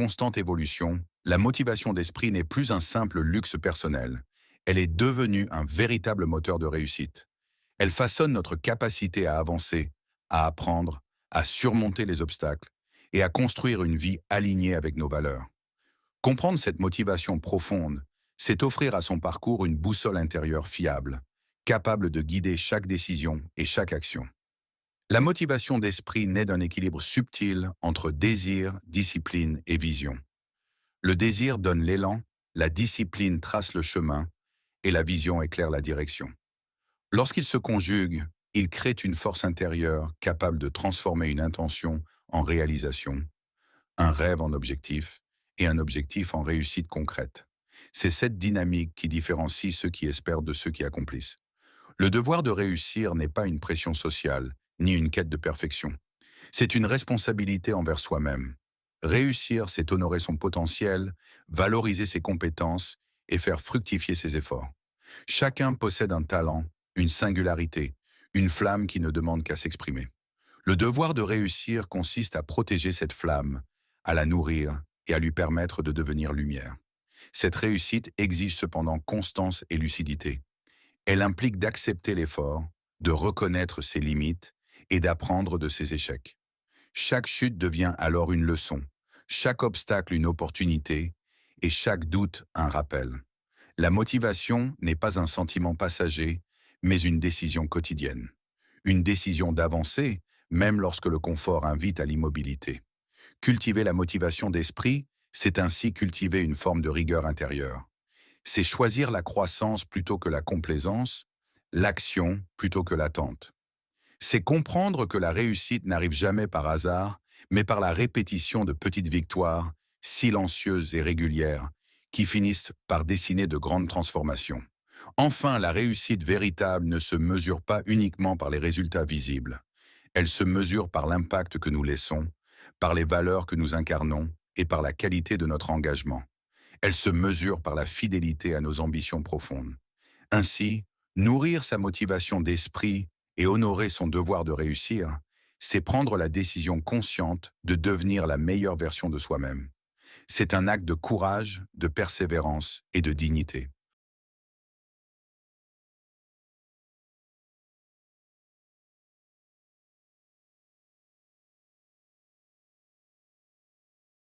constante évolution, la motivation d'esprit n'est plus un simple luxe personnel. Elle est devenue un véritable moteur de réussite. Elle façonne notre capacité à avancer, à apprendre, à surmonter les obstacles et à construire une vie alignée avec nos valeurs. Comprendre cette motivation profonde, c'est offrir à son parcours une boussole intérieure fiable, capable de guider chaque décision et chaque action. La motivation d'esprit naît d'un équilibre subtil entre désir, discipline et vision. Le désir donne l'élan, la discipline trace le chemin et la vision éclaire la direction. Lorsqu'ils se conjuguent, ils créent une force intérieure capable de transformer une intention en réalisation, un rêve en objectif et un objectif en réussite concrète. C'est cette dynamique qui différencie ceux qui espèrent de ceux qui accomplissent. Le devoir de réussir n'est pas une pression sociale, ni une quête de perfection. C'est une responsabilité envers soi-même. Réussir, c'est honorer son potentiel, valoriser ses compétences et faire fructifier ses efforts. Chacun possède un talent, une singularité, une flamme qui ne demande qu'à s'exprimer. Le devoir de réussir consiste à protéger cette flamme, à la nourrir et à lui permettre de devenir lumière. Cette réussite exige cependant constance et lucidité. Elle implique d'accepter l'effort, de reconnaître ses limites et d'apprendre de ses échecs. Chaque chute devient alors une leçon, chaque obstacle une opportunité et chaque doute un rappel. La motivation n'est pas un sentiment passager, mais une décision quotidienne. Une décision d'avancer, même lorsque le confort invite à l'immobilité. Cultiver la motivation d'esprit, c'est ainsi cultiver une forme de rigueur intérieure. C'est choisir la croissance plutôt que la complaisance, l'action plutôt que l'attente. C'est comprendre que la réussite n'arrive jamais par hasard, mais par la répétition de petites victoires, silencieuses et régulières, qui finissent par dessiner de grandes transformations. Enfin, la réussite véritable ne se mesure pas uniquement par les résultats visibles. Elle se mesure par l'impact que nous laissons, par les valeurs que nous incarnons et par la qualité de notre engagement. Elle se mesure par la fidélité à nos ambitions profondes. Ainsi, nourrir sa motivation d'esprit et honorer son devoir de réussir, c'est prendre la décision consciente de devenir la meilleure version de soi-même. C'est un acte de courage, de persévérance et de dignité.